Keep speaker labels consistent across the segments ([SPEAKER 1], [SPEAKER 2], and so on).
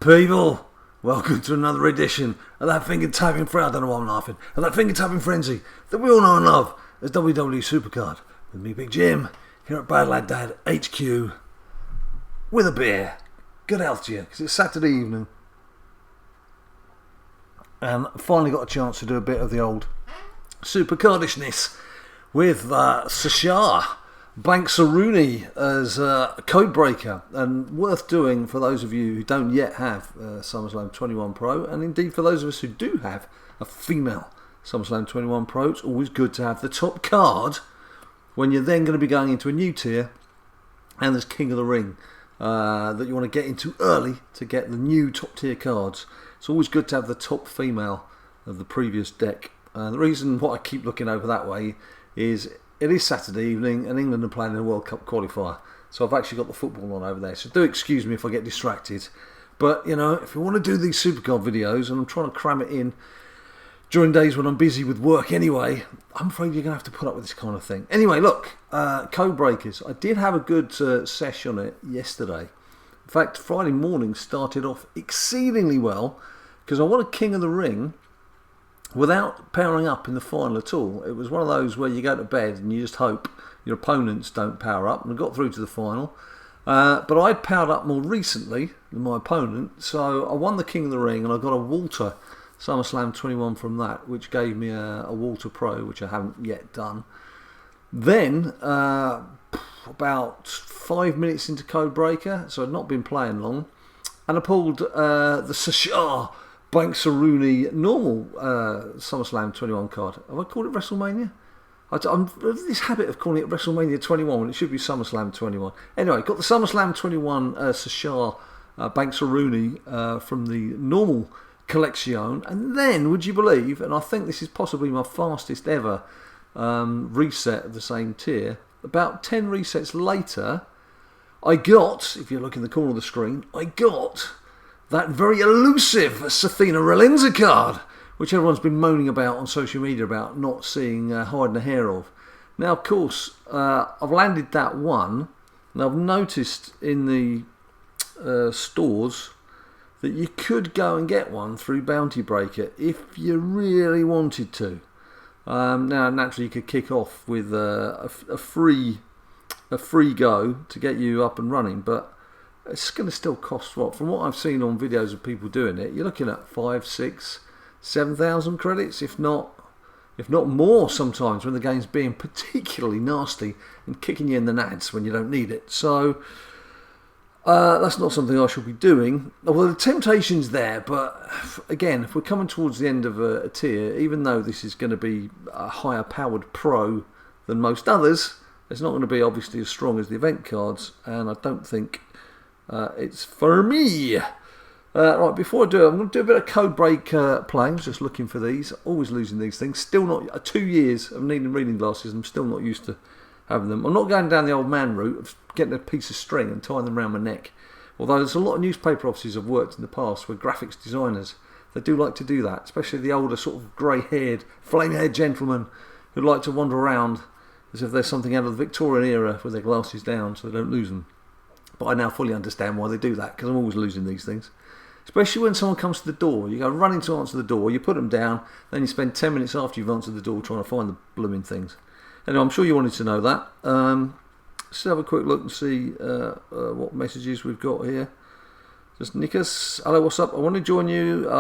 [SPEAKER 1] people, welcome to another edition of that finger tapping frenzy. I don't know why I'm laughing. Of that finger tapping frenzy that we all know and love as WWE SuperCard with me, Big Jim, here at BadLadDad HQ with a beer. Good health to you, because it's Saturday evening, and finally got a chance to do a bit of the old SuperCardishness with Sasha. Banksaroonie as a code breaker, and worth doing for those of you who don't yet have SummerSlam 21 Pro, and indeed for those of us who do have a female SummerSlam 21 Pro. It's always good to have the top card when you're then going to be going into a new tier, and there's King of the Ring that you want to get into early to get the new top tier cards. It's always good to have the top female of the previous deck. The reason why I keep looking over that way is it is Saturday evening and England are playing in a World Cup qualifier, so I've actually got the football on over there, so do excuse me if I get distracted. But you know, if you want to do these SuperCard videos, and I'm trying to cram it in during days when I'm busy with work anyway, I'm afraid you're going to have to put up with this kind of thing. Anyway, look, code breakers. I did have a good sesh on it yesterday. In fact, Friday morning started off exceedingly well because I won a King of the Ring without powering up in the final at all. It was one of those where you go to bed and you just hope your opponents don't power up, and I got through to the final. But I'd powered up more recently than my opponent, so I won the King of the Ring, and I got a Walter SummerSlam 21 from that, which gave me a Walter Pro, which I haven't yet done. Then, about 5 minutes into Code Breaker, so I'd not been playing long, and I pulled the Sasha Banksaroonie normal SummerSlam 21 card. Have I called it WrestleMania? I'm this habit of calling it WrestleMania 21 when it should be SummerSlam 21. Anyway, got the SummerSlam 21 Sasha Banksaroonie from the normal collection, and then, would you believe, and I think this is possibly my fastest ever reset of the same tier, about 10 resets later, I got, if you look in the corner of the screen, I got that very elusive Athena Relenza card, which everyone's been moaning about on social media about not seeing hide and a hair of. Now, of course, I've landed that one, and I've noticed in the stores that you could go and get one through Bounty Breaker if you really wanted to. Now, naturally, you could kick off with a free go to get you up and running, but it's going to still cost what? From what I've seen on videos of people doing it, you're looking at 5, 6, 7,000 credits, if not more sometimes, when the game's being particularly nasty and kicking you in the nads when you don't need it. So that's not something I should be doing. Well, the temptation's there, but again, if we're coming towards the end of a tier, even though this is going to be a higher powered pro than most others, it's not going to be obviously as strong as the event cards, and I don't think it's for me. Right, before I do it, I'm going to do a bit of code break playing. Just looking for these. Always losing these things. Still not. 2 years of needing reading glasses, I'm still not used to having them. I'm not going down the old man route of getting a piece of string and tying them around my neck. Although there's a lot of newspaper offices I've worked in the past where graphics designers, they do like to do that. Especially the older sort of grey-haired, flame-haired gentlemen who like to wander around as if there's something out of the Victorian era with their glasses down so they don't lose them. But I now fully understand why they do that, because I'm always losing these things. Especially when someone comes to the door. You go running to answer the door, you put them down, then you spend 10 minutes after you've answered the door trying to find the blooming things. Anyway, I'm sure you wanted to know that. Let's have a quick look and see what messages we've got here. Just Nikas, hello, what's up? I want to join you.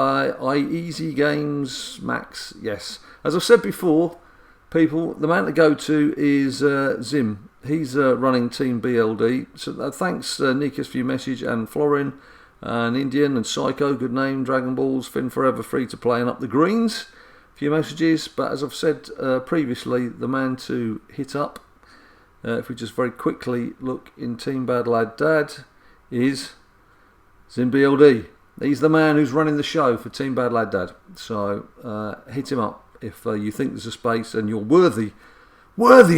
[SPEAKER 1] Easy Games Max, yes. As I've said before, people, the man to go to is Zim. He's running Team BLD. So thanks, Nikas, for your message, and Florin, and Indian, and Psycho, good name, Dragon Balls, Finn Forever, free to play, and Up the Greens. A few messages, but as I've said previously, the man to hit up, if we just very quickly look in Team BadLadDad, is Zim BLD. He's the man who's running the show for Team BadLadDad. So hit him up if you think there's a space and you're worthy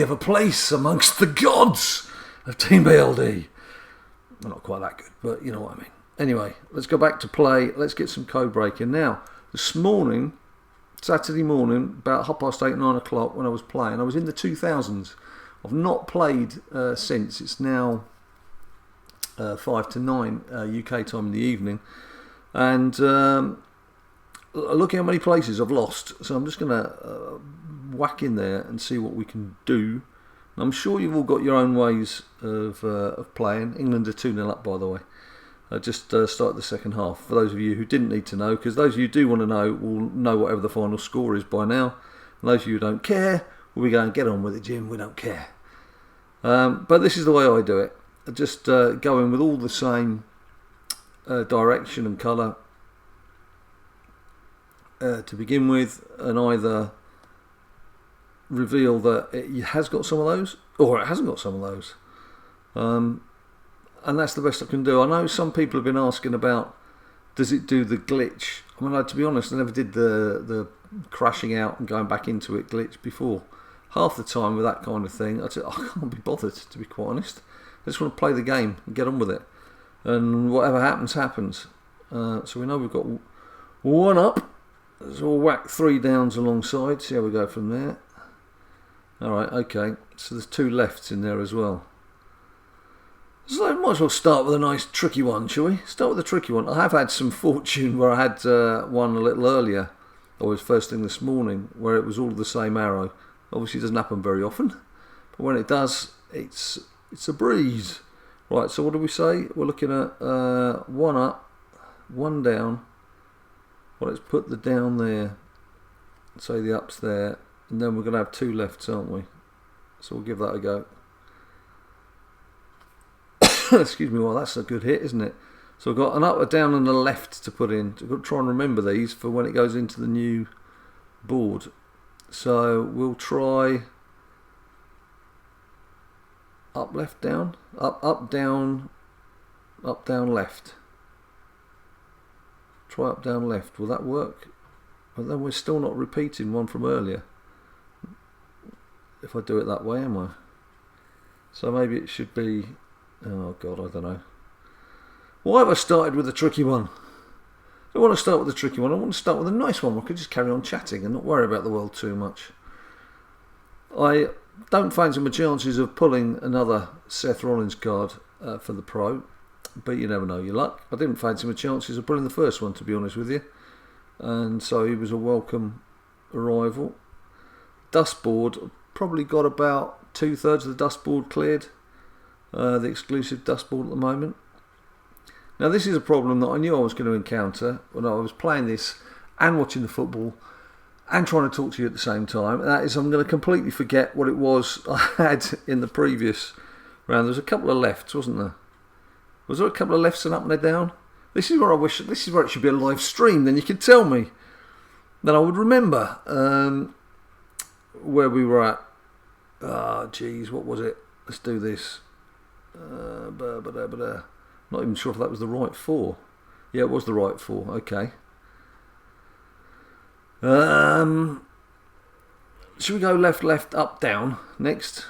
[SPEAKER 1] of a place amongst the gods of Team BLD. Well, not quite that good, but you know what I mean. Anyway, let's go back to play. Let's get some code breaking. Now, this morning, Saturday morning, about 8:30, 9 o'clock when I was playing, I was in the 2000s. I've not played since. It's now 5 to 9 UK time in the evening. And look how many places I've lost. So I'm just going to whack in there and see what we can do. And I'm sure you've all got your own ways of playing. England are 2-0 up, by the way. I just started the second half. For those of you who didn't need to know, because those of you who do want to know will know whatever the final score is by now. And those of you who don't care, will be going, get on with it, Jim, we don't care. But this is the way I do it. I just go in with all the same direction and colour to begin with, and either reveal that it has got some of those or it hasn't got some of those. And that's the best I can do. I know some people have been asking about, does it do the glitch? I mean, to be honest, I never did the crashing out and going back into it glitch before. Half the time with that kind of thing, I can't be bothered, to be quite honest. I just want to play the game and get on with it. And whatever happens, happens. So we know we've got 1 up. So we'll whack 3 downs alongside. See how we go from there. Alright, okay. So there's 2 lefts in there as well. So I might as well start with a nice tricky one, shall we? Start with a tricky one. I have had some fortune where I had one a little earlier, or it was first thing this morning, where it was all the same arrow. Obviously it doesn't happen very often, but when it does, it's a breeze. Right, so what do we say? We're looking at 1 up, 1 down. Well, let's put the down there, say the up's there, and then we're going to have 2 lefts, aren't we? So we'll give that a go. Excuse me, well that's a good hit, isn't it? So I've got an up, a down and a left to put in. I've got to try and remember these for when it goes into the new board. So we'll try up, left, down, up, down, left. Try up, down, left. Will that work? But then we're still not repeating one from earlier. If I do it that way, am I? So maybe it should be... Oh God, I don't know. Why have I started with a tricky one? I don't want to start with a tricky one. I want to start with a nice one where I could just carry on chatting and not worry about the world too much. I don't fancy my chances of pulling another Seth Rollins card for the Pro, but you never know your luck. I didn't fancy my chances of pulling the first one, to be honest with you, and so he was a welcome arrival. Dustboard, probably got about 2/3 of the dustboard cleared. The exclusive dustboard at the moment. Now this is a problem that I knew I was going to encounter when I was playing this and watching the football and trying to talk to you at the same time. And that is, I'm going to completely forget what it was I had in the previous round. There was a couple of lefts, wasn't there? Was there a couple of lefts and up and a down? This is where I wish. This is where it should be a live stream. Then you could tell me. Then I would remember where we were at. Ah, geez, what was it? Let's do this. Not even sure if that was the right 4. Yeah, it was the right 4. Okay. Should we go left, left, up, down next?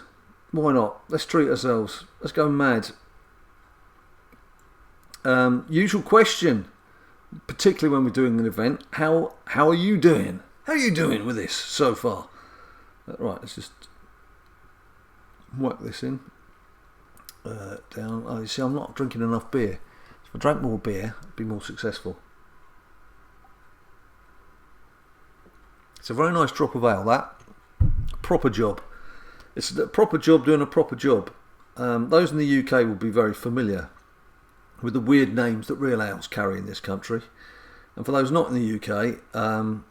[SPEAKER 1] Why not? Let's treat ourselves. Let's go mad. Usual question, particularly when we're doing an event. How are you doing? How are you doing with this so far? Right, let's just whack this in. Down. Oh, you see, I'm not drinking enough beer. If I drank more beer, I'd be more successful. It's a very nice drop of ale, that. Proper job. It's a proper job doing a proper job. Those in the UK will be very familiar with the weird names that real ales carry in this country. And for those not in the UK, I'm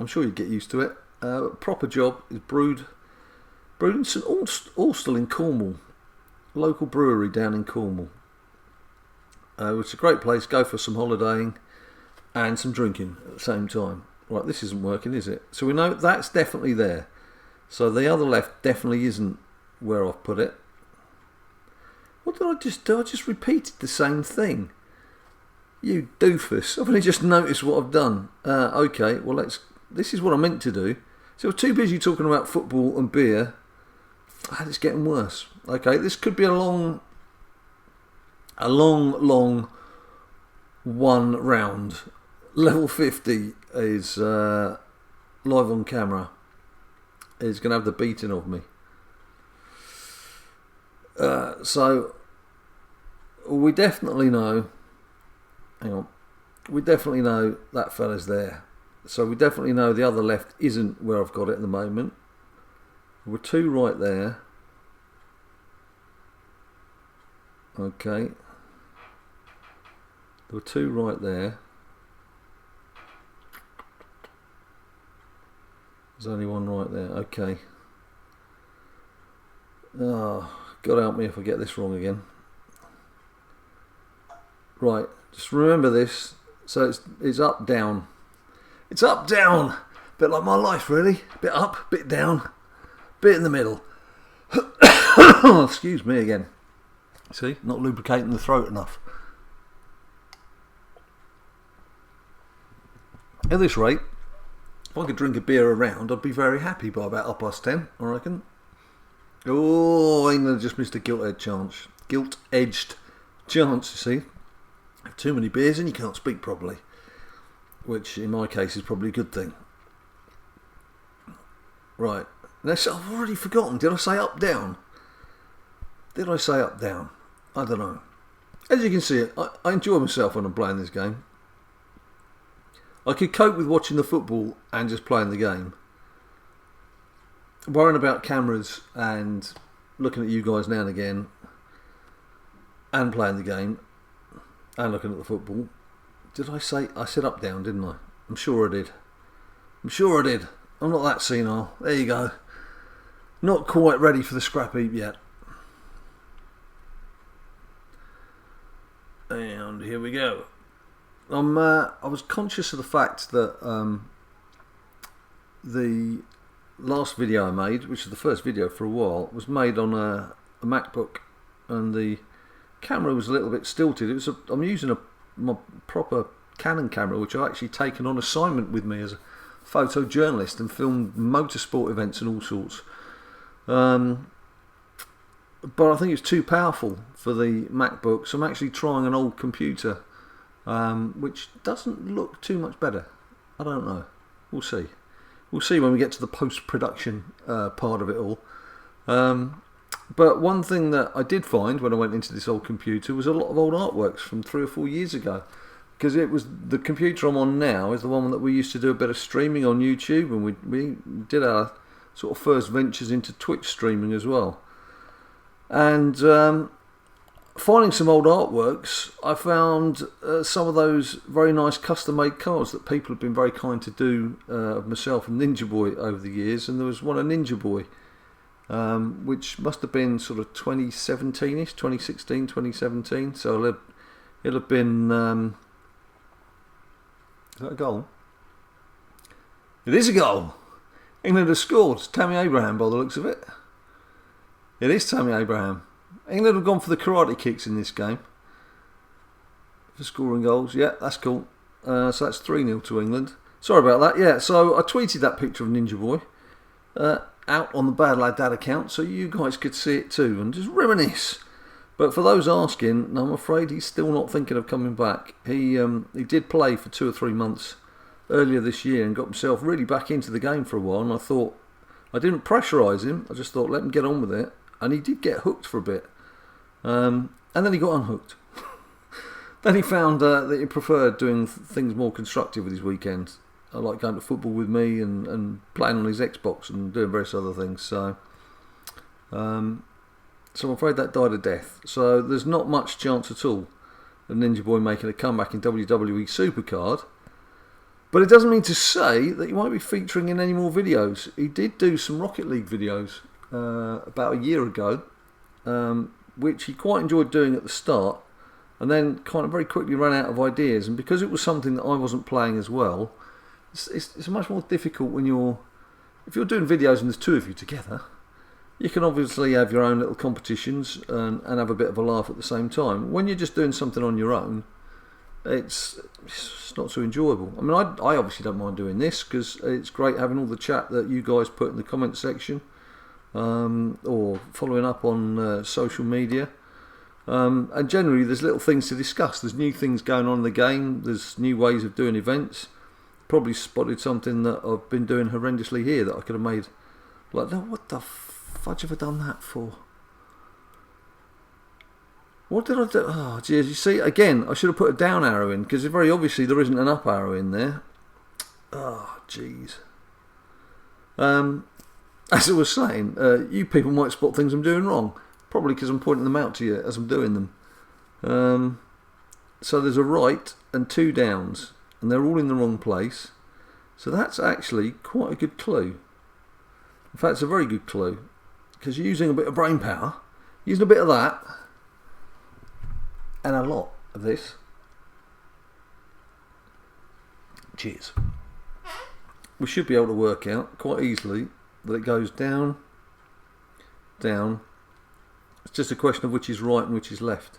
[SPEAKER 1] sure you'd get used to it. Proper job is brewed in St Austell in Cornwall. Local brewery down in Cornwall. It's a great place. Go for some holidaying and some drinking at the same time. Right, this isn't working, is it? So we know that's definitely there. So the other left definitely isn't where I've put it. What did I just do? I just repeated the same thing. You doofus. I've only just noticed what I've done. Okay, well this is what I meant to do. So I'm too busy talking about football and beer. It's getting worse. Okay, this could be a long one round. Level 50 is live on camera. Is going to have the beating of me. So we definitely know. Hang on. we definitely know that fella's there. So we definitely know the other left isn't where I've got it at the moment. There were two right there. Okay. There were two right there. There's only one right there. Okay. Oh, God help me if I get this wrong again. Right, just remember this. So it's up, down. It's up, down. Bit like my life, really. Bit up, bit down, bit in the middle. Excuse me again. See, not lubricating the throat enough. At this rate, if I could drink a beer around, I'd be very happy by about 10:30, I reckon. Oh, England just missed a gilt-edged chance. Gilt-edged chance, you see. Have too many beers and you can't speak properly. Which, in my case, is probably a good thing. Right. I've already forgotten. Did I say up, down? Did I say up, down? I don't know. As you can see, I enjoy myself when I'm playing this game. I could cope with watching the football and just playing the game. Worrying about cameras and looking at you guys now and again and playing the game and looking at the football. Did I say... I said up, down, didn't I? I'm sure I did. I'm not that senile. There you go. Not quite ready for the scrap heap yet. And here we go. I was conscious of the fact that the last video I made, which is the first video for a while, was made on a MacBook, and the camera was a little bit stilted. I'm using my proper Canon camera, which I've actually taken on assignment with me as a photojournalist and filmed motorsport events and all sorts. But I think it's too powerful for the MacBook, so I'm actually trying an old computer, which doesn't look too much better. I don't know. We'll see. We'll see when we get to the post-production part of it all. But one thing that I did find when I went into this old computer was a lot of old artworks from 3 or 4 years ago. Because it was the computer I'm on now is the one that we used to do a bit of streaming on YouTube, and we did our sort of first ventures into Twitch streaming as well. And finding some old artworks, I found some of those very nice custom-made cards that people have been very kind to do of myself and Ninja Boy over the years. And there was one of Ninja Boy, which must have been sort of 2017-ish, 2016, 2017. So it'll have been... is that a goal? It is a goal! England has scored. It's Tammy Abraham by the looks of it. It is Tammy Abraham. England have gone for the karate kicks in this game. For scoring goals. Yeah, that's cool. So that's 3-0 to England. Sorry about that. Yeah, so I tweeted that picture of Ninja Boy out on the BadLadDad account so you guys could see it too and just reminisce. But for those asking, I'm afraid he's still not thinking of coming back. He did play for 2 or 3 months earlier this year and got himself really back into the game for a while, and I thought, I didn't pressurise him, I just thought let him get on with it, and he did get hooked for a bit. And then he got unhooked. Then he found that he preferred doing things more constructive with his weekends. I like going to football with me and playing on his Xbox and doing various other things. So I'm afraid that died a death. So there's not much chance at all of Ninja Boy making a comeback in WWE SuperCard. But it doesn't mean to say that he won't be featuring in any more videos. He did do some Rocket League videos about a year ago, which he quite enjoyed doing at the start, and then kind of very quickly ran out of ideas. And because it was something that I wasn't playing as well, it's much more difficult when if you're doing videos and there's two of you together. You can obviously have your own little competitions and have a bit of a laugh at the same time. When you're just doing something on your own, it's not so enjoyable. I mean, I obviously don't mind doing this because it's great having all the chat that you guys put in the comment section or following up on social media. And generally there's little things to discuss. There's new things going on in the game. There's new ways of doing events. Probably spotted something that I've been doing horrendously here that I could have made like, no, what the fudge have I done that for? What did I do? Oh, geez, you see, again, I should have put a down arrow in, because very obviously there isn't an up arrow in there. Oh, jeez. As I was saying, you people might spot things I'm doing wrong. Probably because I'm pointing them out to you as I'm doing them. So there's a right and 2 downs, and they're all in the wrong place. So that's actually quite a good clue. In fact, it's a very good clue, because you're using a bit of brain power, using a bit of that, and a lot of this. Cheers. We should be able to work out quite easily that it goes down, down. It's just a question of which is right and which is left.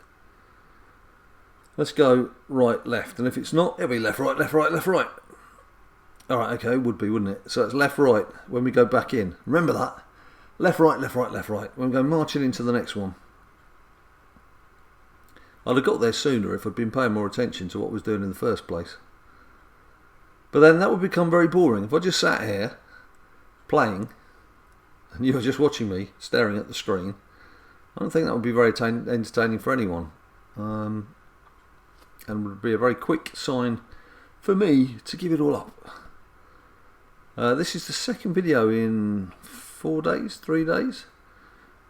[SPEAKER 1] Let's go right, left, and if it's not, it'll be left, right, left, right, left, right. Alright, okay, it would be, wouldn't it? So it's left, right when we go back in. Remember that. Left, right, left, right, left, right. When we go marching into the next one. I'd have got there sooner if I'd been paying more attention to what I was doing in the first place. But then that would become very boring. If I just sat here, playing, and you were just watching me, staring at the screen, I don't think that would be very entertaining for anyone. And would be a very quick sign for me to give it all up. This is the second video in 4 days, 3 days,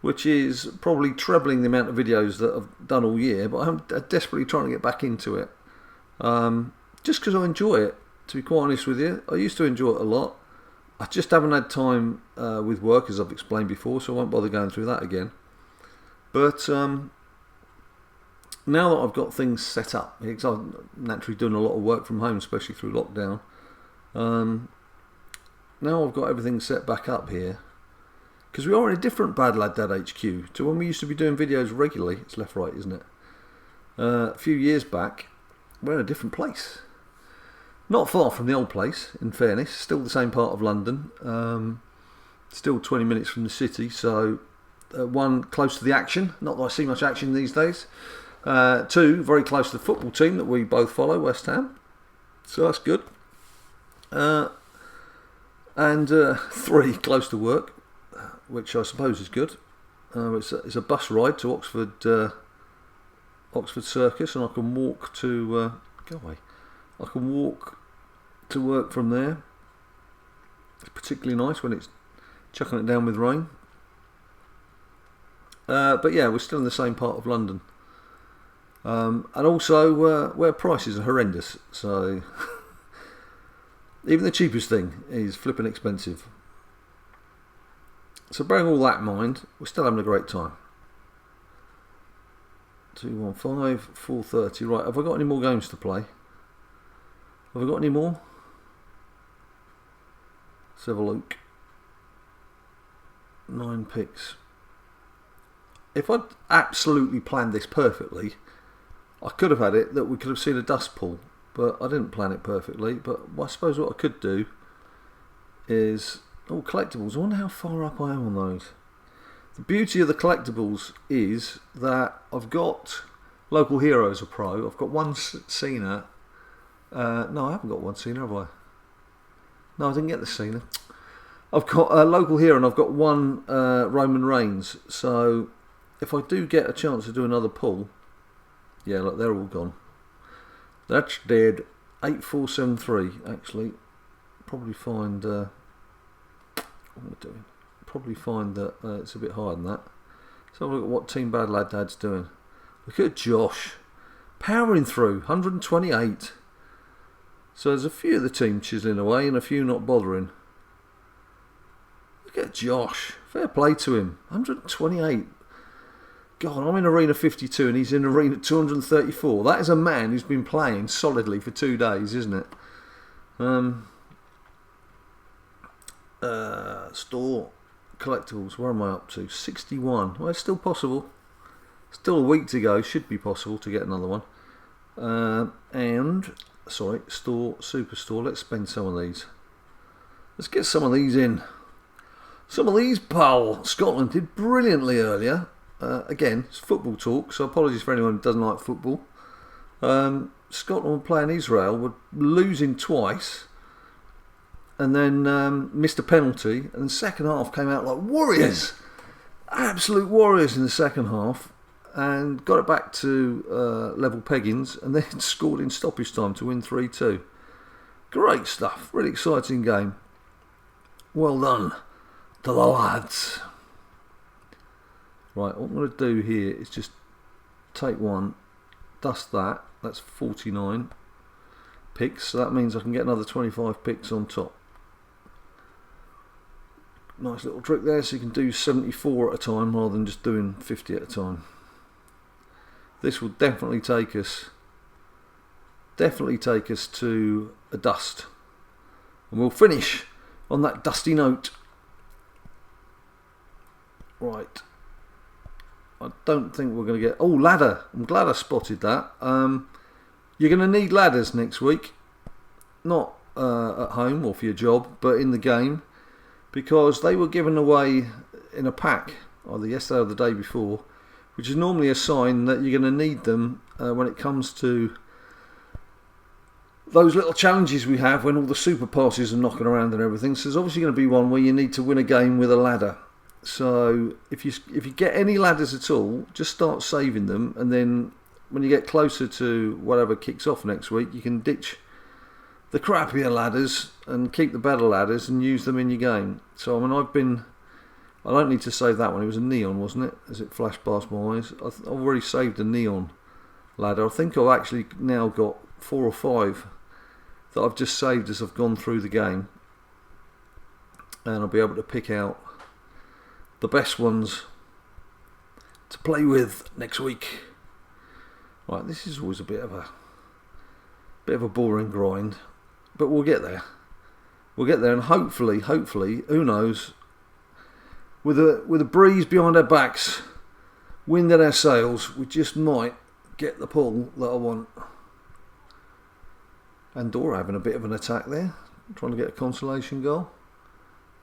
[SPEAKER 1] which is probably trebling the amount of videos that I've done all year, but I'm desperately trying to get back into it. Just because I enjoy it, to be quite honest with you. I used to enjoy it a lot. I just haven't had time with work, as I've explained before, so I won't bother going through that again. But now that I've got things set up, because I'm naturally doing a lot of work from home, especially through lockdown, now I've got everything set back up here. Because we are in a different BadLadDad HQ to when we used to be doing videos regularly. It's left, right, isn't it? A few years back, we're in a different place. Not far from the old place, in fairness. Still the same part of London. Still 20 minutes from the city. So, 1, close to the action. Not that I see much action these days. 2, very close to the football team that we both follow, West Ham. So that's good. And 3, close to work, which I suppose is good. It's a bus ride to Oxford Circus, and I can walk to go away. I can walk to work from there. It's particularly nice when it's chucking it down with rain. But yeah, we're still in the same part of London, and also where prices are horrendous. So even the cheapest thing is flipping expensive. So bearing all that in mind, we're still having a great time. 215, 430. Right, have I got any more games to play? Have I got any more? Let's have a look. 9 picks. If I'd absolutely planned this perfectly, I could have had it that we could have seen a dust pool, but I didn't plan it perfectly. But I suppose what I could do is... Oh, collectibles. I wonder how far up I am on those. The beauty of the collectibles is that I've got Local Heroes, a pro. I've got 1 Cena. No, I haven't got 1 Cena, have I? No, I didn't get the Cena. I've got a Local Hero, and I've got 1 Roman Reigns. So if I do get a chance to do another pull, yeah, look, they're all gone. That's dead. 8473, actually. Probably find... what am I doing? Probably find that it's a bit higher than that. So have a look at what Team BadLadDad's doing. Look at Josh. Powering through. 128. So there's a few of the team chiseling away and a few not bothering. Look at Josh. Fair play to him. 128. God, I'm in Arena 52 and he's in Arena 234. That is a man who's been playing solidly for 2 days, isn't it? Store collectibles, where am I up to? 61. Well, it's still possible. Still a week to go. Should be possible to get another one. And sorry, superstore. Let's spend some of these. Let's get some of these in. Some of these, pal. Scotland did brilliantly earlier. Again, it's football talk, so apologies for anyone who doesn't like football. Scotland were playing Israel, were losing twice, and then missed a penalty, and the second half came out like warriors. Absolute warriors in the second half. and got it back to level peggings, and then scored in stoppage time to win 3-2. Great stuff, really exciting game. Well done to the lads. Right, what I'm going to do here is just take one, dust that, that's 49 picks, so that means I can get another 25 picks on top. Nice little trick there, so you can do 74 at a time rather than just doing 50 at a time. This will definitely take us to a dust, and we'll finish on that dusty note. Right, I don't think we're going to get... Oh, ladder, I'm glad I spotted that. You're going to need ladders next week, not at home or for your job, but in the game, because they were given away in a pack either yesterday or the day before, which is normally a sign that you're going to need them when it comes to those little challenges we have when all the super passes are knocking around and everything. So there's obviously going to be one where you need to win a game with a ladder. So if you get any ladders at all, just start saving them, and then when you get closer to whatever kicks off next week, you can ditch the crappier ladders and keep the better ladders and use them in your game. So I mean, I don't need to save that one. It was a neon, wasn't it? As it flashed past my eyes. I've already saved a neon ladder. I think I've actually now got 4 or 5 that I've just saved as I've gone through the game, and I'll be able to pick out the best ones to play with next week. Right, this is always a bit of a boring grind, but we'll get there. We'll get there, and hopefully, who knows, with a breeze behind our backs, wind in our sails, we just might get the pull that I want. Andorra having a bit of an attack there, trying to get a consolation goal.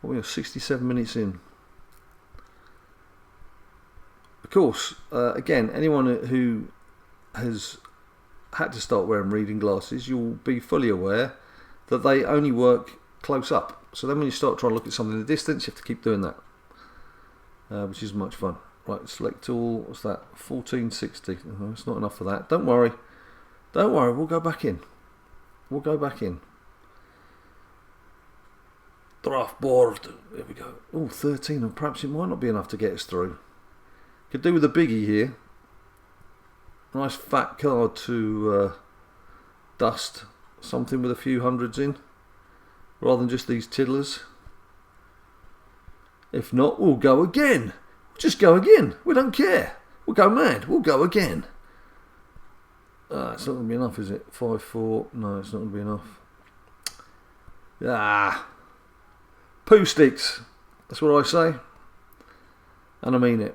[SPEAKER 1] Well, we are 67 minutes in. Of course, again, anyone who has had to start wearing reading glasses, you'll be fully aware that they only work close up. So then when you start trying to look at something in the distance, you have to keep doing that, which is much fun. Right, select all. What's that? 1460. It's not enough for that. Don't worry. We'll go back in. Draft board. There we go. Oh, 13, and perhaps it might not be enough to get us through. Could do with a biggie here. Nice fat card to dust. Something with a few hundreds in, rather than just these tiddlers. If not, we'll go again. Just go again. We don't care. We'll go mad. We'll go again. It's not going to be enough, is it? 5-4. No, it's not going to be enough. Poo sticks. That's what I say. And I mean it.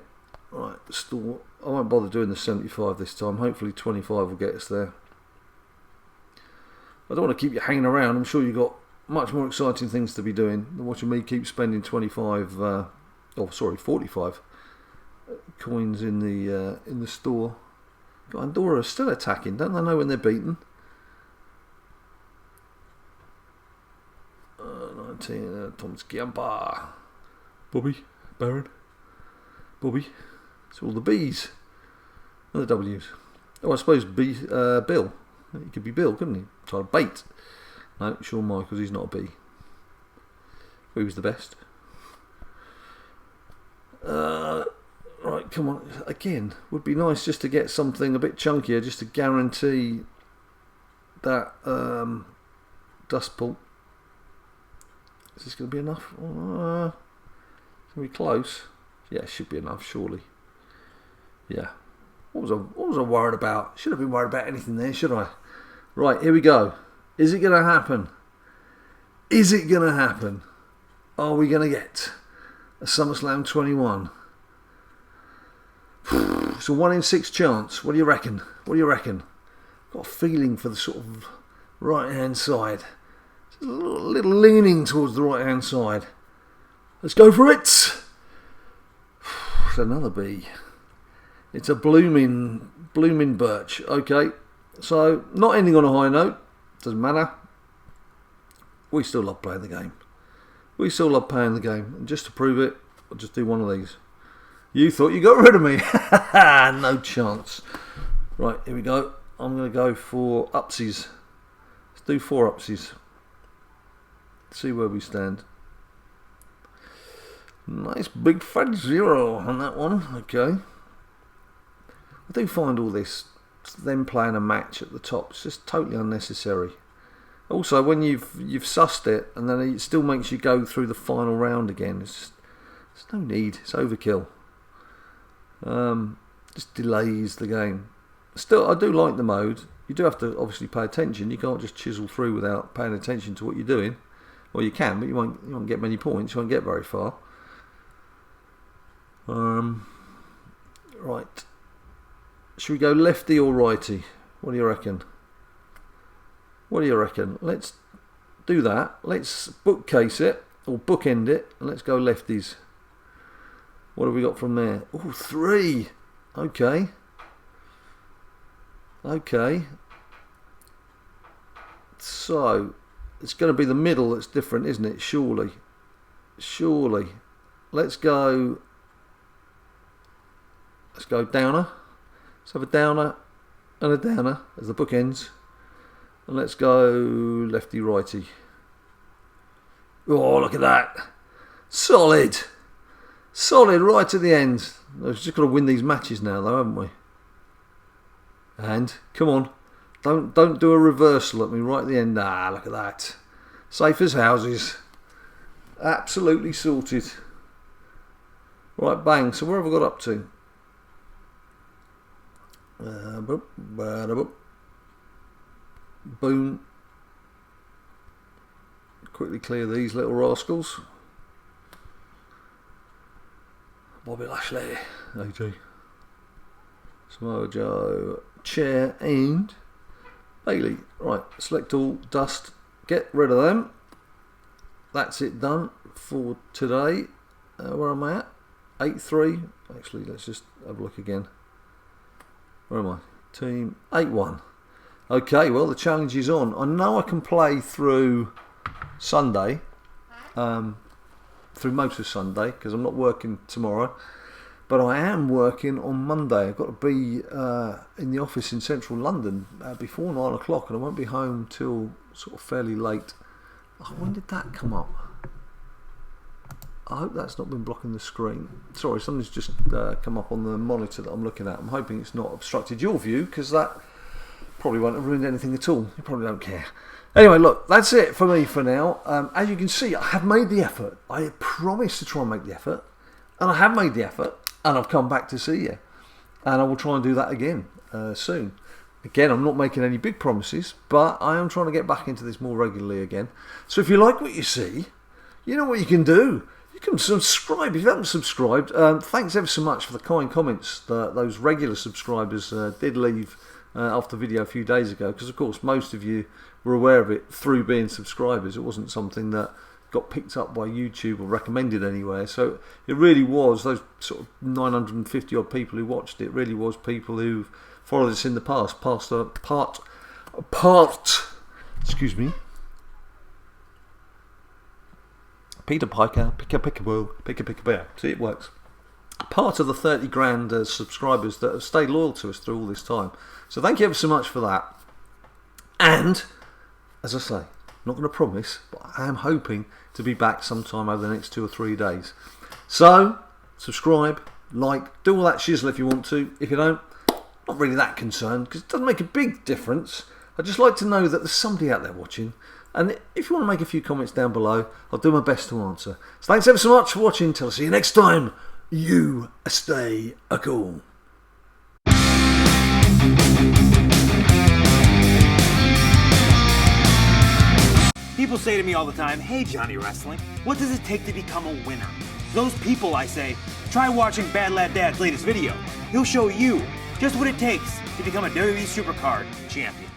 [SPEAKER 1] Right, store. I won't bother doing the 75 this time. Hopefully 25 will get us there. I don't want to keep you hanging around. I'm sure you've got much more exciting things to be doing than watching me keep spending 45 coins in the store. God, Andorra are still attacking. Don't they know when they're beaten? 19, Thomas Giamba. Bobby, Baron, Bobby. It's all the B's and the W's. Oh, I suppose Bill. He could be Bill, couldn't he? Try to bait. No, Shawn Michaels, he's not a B. He was the best. Right, come on. Again, would be nice just to get something a bit chunkier, just to guarantee that dust pull. Is this going to be enough? It's going to be close. Yeah, it should be enough, surely. Yeah. What was I worried about? Should have been worried about anything there, should I? Right, here we go. Is it going to happen? Is it going to happen? Are we going to get a SummerSlam 21? It's a 1 in 6 chance. What do you reckon? Got a feeling for the sort of right hand side. It's a little leaning towards the right hand side. Let's go for it. It's another B. It's a blooming birch. Okay, so not ending on a high note. Doesn't matter. We still love playing the game. And just to prove it, I'll just do one of these. You thought you got rid of me. No chance. Right, here we go. I'm going to go for upsies. Let's do 4 upsies. See where we stand. Nice big fat 0 on that one. Okay. I do find all this, them playing a match at the top, it's just totally unnecessary. Also, when you've sussed it and then it still makes you go through the final round again, there's no need. It's overkill. Just delays the game. Still, I do like the mode. You do have to obviously pay attention. You can't just chisel through without paying attention to what you're doing. Well, you can, but you won't get many points. You won't get very far. Right. Should we go lefty or righty? What do you reckon? What do you reckon? Let's do that. Let's bookcase it or bookend it, and let's go lefties. What have we got from there? Oh, 3. Okay. Okay. So it's going to be the middle that's different, isn't it? Surely. Surely. Let's go downer. Let's have a downer and a downer as the bookends. And let's go lefty righty. Oh, look at that. Solid. Solid right to the end. We've just got to win these matches now though, haven't we? And come on. Don't do a reversal at me right at the end. Ah, look at that. Safe as houses. Absolutely sorted. Right, bang. So where have I got up to? Boom. Quickly clear these little rascals. Bobby Lashley, AJ, Samoa Joe, Chair and Bailey. Right, select all, dust, get rid of them. That's it done for today. Where am I at? 8-3. Actually, let's just have a look again. Where am I? Team 8-1. Okay, well the challenge is on. I know I can play through Sunday, through most of Sunday, because I'm not working tomorrow, but I am working on Monday. I've got to be in the office in central London before 9 o'clock, and I won't be home till sort of fairly late. Oh, when did that come up? I hope that's not been blocking the screen. Sorry, something's just come up on the monitor that I'm looking at. I'm hoping it's not obstructed your view, because that probably won't have ruined anything at all. You probably don't care. Anyway, look, that's it for me for now. As you can see, I have made the effort. I promised to try and make the effort, and I have made the effort, and I've come back to see you. And I will try and do that again soon. Again, I'm not making any big promises, but I am trying to get back into this more regularly again. So if you like what you see, you know what you can do. You can subscribe. If you haven't subscribed, thanks ever so much for the kind comments that those regular subscribers did leave after the video a few days ago, because of course most of you were aware of it through being subscribers. It wasn't something that got picked up by YouTube or recommended anywhere. So it really was those sort of 950 odd people who watched it, really was people who've followed us in the past, excuse me, Peter Piker, pick a bear. See, it works. Part of the 30 grand subscribers that have stayed loyal to us through all this time. So thank you ever so much for that. And, as I say, I'm not going to promise, but I am hoping to be back sometime over the next 2 or 3 days. So, subscribe, like, do all that shizzle if you want to. If you don't, not really that concerned, because it doesn't make a big difference. I'd just like to know that there's somebody out there watching. And if you want to make a few comments down below, I'll do my best to answer. So thanks ever so much for watching. Till I see you next time. You stay cool.
[SPEAKER 2] People say to me all the time, "Hey Johnny Wrestling, what does it take to become a winner?" Those people, I say, try watching BadLadDad's latest video. He'll show you just what it takes to become a WWE SuperCard champion.